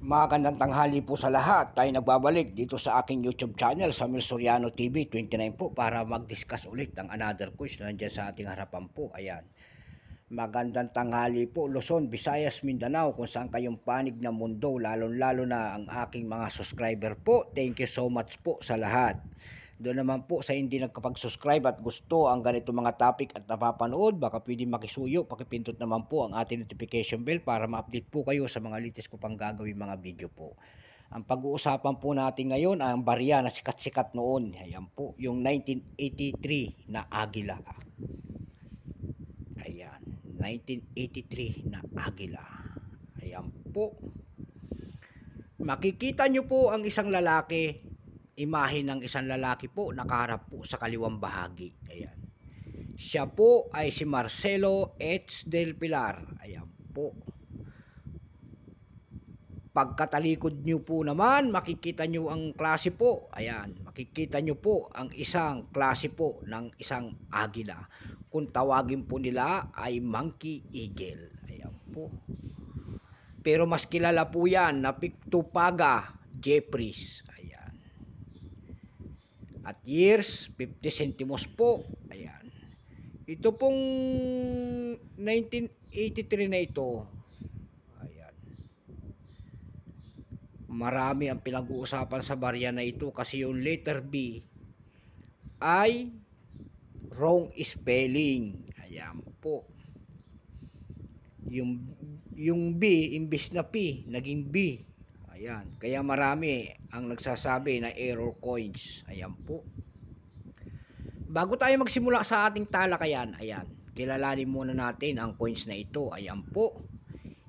Magandang tanghali po sa lahat. Tayo nagbabalik dito sa aking YouTube channel, Samuel Soriano TV 29 po, para mag-discuss ulit ng another quiz na nandiyan sa ating harapan po. Ayan. Magandang tanghali po, Luzon, Visayas, Mindanao, kung saan kayong panig ng mundo, lalong-lalo na ang aking mga subscriber po. Thank you so much po sa lahat. Doon naman po sa hindi nagkapag-subscribe at gusto ang ganito mga topic at napapanood, baka pwede makisuyo, pakipindot naman po ang ating notification bell para ma-update po kayo sa mga latest ko pang gagawin mga video po. Ang pag-uusapan po natin ngayon ay ang barya na sikat-sikat noon. Ayan po, yung 1983 na Agila. Ayan, 1983 na Agila. Ayan po. Makikita nyo po ang isang lalaki, imahe ng isang lalaki po nakaharap po sa kaliwang bahagi. Ayan. Siya po ay si Marcelo H. Del Pilar. Ayan po. Pagkatalikod nyo po naman, makikita nyo ang klase po. Ayan. Makikita nyo po ang isang klase po ng isang agila. Kung tawagin po nila ay Monkey Eagle. Ayan po. Pero mas kilala po yan na Pictopaga Jeffries. At years, 50 centimos po. Ayan. Ito pong 1983 na ito. Ayan. Marami ang pinag-uusapan sa barya na ito kasi yung letter B ay wrong spelling. Ayan po. Yung B, imbis na P, naging B. Ayan, kaya marami ang nagsasabi na error coins. Ayan po. Bago tayo magsimula sa ating talakayan, ayan, kilalanin muna natin ang coins na ito. Ayan po.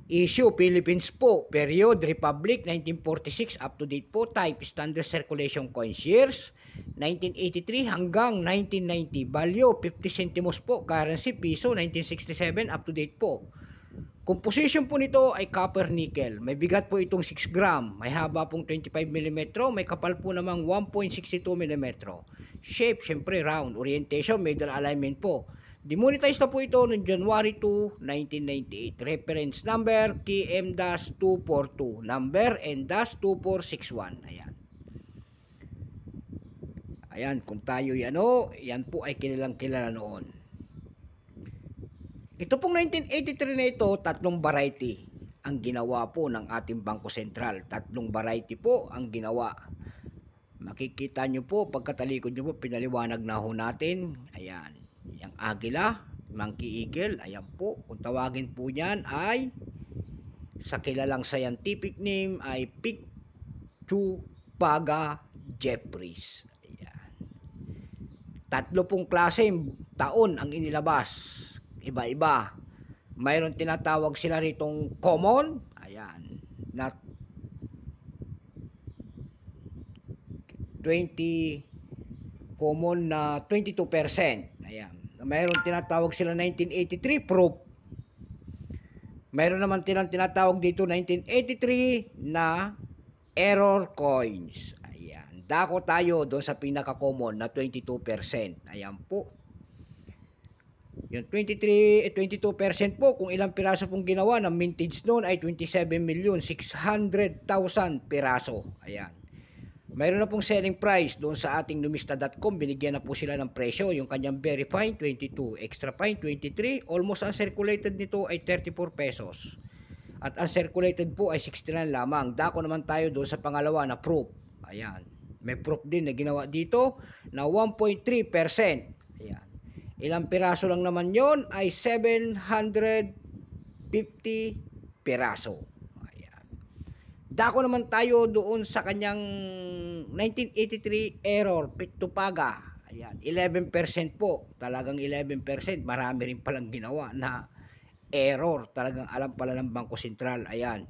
Issue, Philippines po. Period, Republic, 1946, up to date po. Type, Standard Circulation Coins. Years, 1983 hanggang 1990. Value, 50 centimos po. Currency, piso, 1967, up to date po. Composition po nito ay copper nickel. May bigat po itong 6 gram. May haba pong 25 mm. May kapal po namang 1.62 mm. Shape, syempre round. Orientation, middle alignment po. Demonetized na po ito noong January 2, 1998. Reference number KM-242. Number N-2461. Ayan. Ayan, kung tayo yan po ay kilalang kilala noon. Ito pong 1983 na ito, tatlong variety ang ginawa po ng ating Bangko Sentral. Tatlong variety po ang ginawa. Makikita nyo po, pagkatalikod nyo po, pinaliwanag na ho natin. Ayan, yung Agila, Monkey Eagle, ayan po. Kung tawagin po niyan ay, sa kilalang scientific name ay Pictopaga Jeffries. Ayan. Tatlo pong klase taon ang inilabas. Iba-iba. Mayroon tinatawag sila ritong common. Ayan. Na 20 common na 22%. Ayan. Mayroon tinatawag sila 1983 proof. Mayroon naman tinatawag dito 1983 na error coins. Ayan. Dako tayo doon sa pinaka-common na 22%. Ayan po. Yung 22% po, kung ilang piraso pong ginawa, ng mintage noon ay 27,600,000 piraso. Ayan. Mayroon na pong selling price doon sa ating numista.com. Binigyan na po sila ng presyo. Yung kanyang very fine, 22. Extra fine, 23. Almost uncirculated nito ay 34 pesos. At uncirculated po ay 69 lamang. Dako naman tayo doon sa pangalawa na proof. Ayan. May proof din na ginawa dito na 1.3%. Ayan. Ilang piraso lang naman yon ay 750 piraso. Ayan. Dako naman tayo doon sa kanyang 1983 error, Pictopaga. Ayan, 11% po. Talagang 11%. Marami rin palang ginawa na error. Talagang alam pala ng Bangko Sentral. Ayan.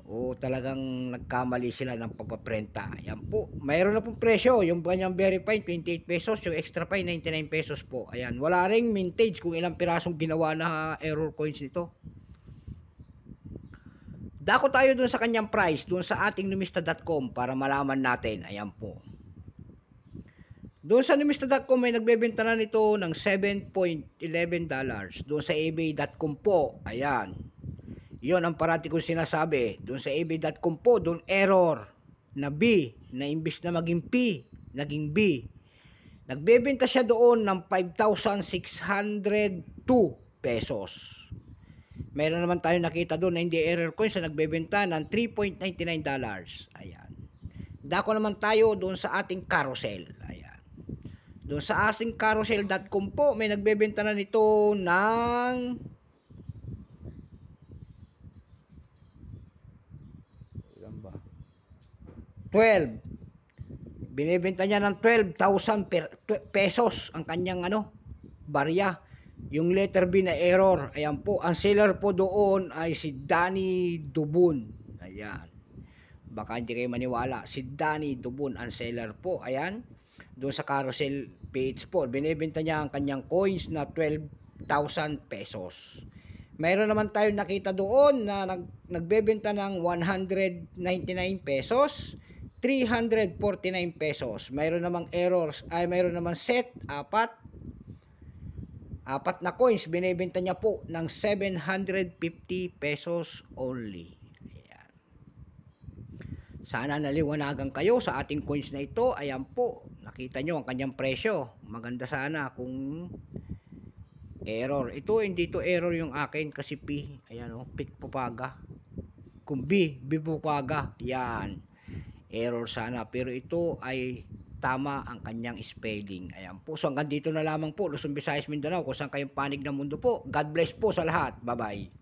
O talagang nagkamali sila ng pagpaprenta. Ayan po. Mayroon na pong presyo. Yung kanyang very fine, 28 pesos. Yung extra fine, 99 pesos po. Ayan. Wala ring mintage kung ilang pirasong ginawa na error coins nito. Dako tayo dun sa kanyang price, dun sa ating numista.com para malaman natin. Ayan po. Doon sa numista.com may nagbebenta na nito ng $7.11. Doon sa ebay.com po, ayan, Yon ang parati kong sinasabi. Doon sa ab.com po, doon error na B, na imbis na maging P, naging B. Nagbebenta siya doon ng 5,602 pesos. Meron naman tayo nakita doon na hindi error coins na nagbebenta ng $3.99. Ayan. Dako naman tayo doon sa ating carousel. Ayan. Doon sa ating carousel.com po, may nagbebenta na nito ng 12. Binebenta niya ng 12,000 pesos ang kanyang barya. Yung letter B na error. Ayan po, ang seller po doon ay si Danny Dubon. Ayan. Baka hindi kayo maniwala. Si Danny Dubon ang seller po. Ayan. Doon sa carousel page po, binebenta niya ang kanyang coins na 12,000 pesos. Mayroon naman tayo nakita doon na nagbebenta ng 199 pesos. 349 pesos. Mayroon namang errors, mayroon namang set, apat na coins, binebenta niya po ng 750 pesos only. Ayan. Sana naliwanagan kayo sa ating coins na ito. Ayan po, nakita nyo ang kanyang presyo. Maganda sana kung error. Ito, hindi to error yung akin kasi P. Ayan o, P Pupaga. Kung B Pupaga. Yan. Error sana, pero ito ay tama ang kanyang spelling. Ayan po. So hanggang dito na lamang po, Luzon, Visayas, Mindanao, kung saan kayong panig ng mundo po. God bless po sa lahat. Bye-bye.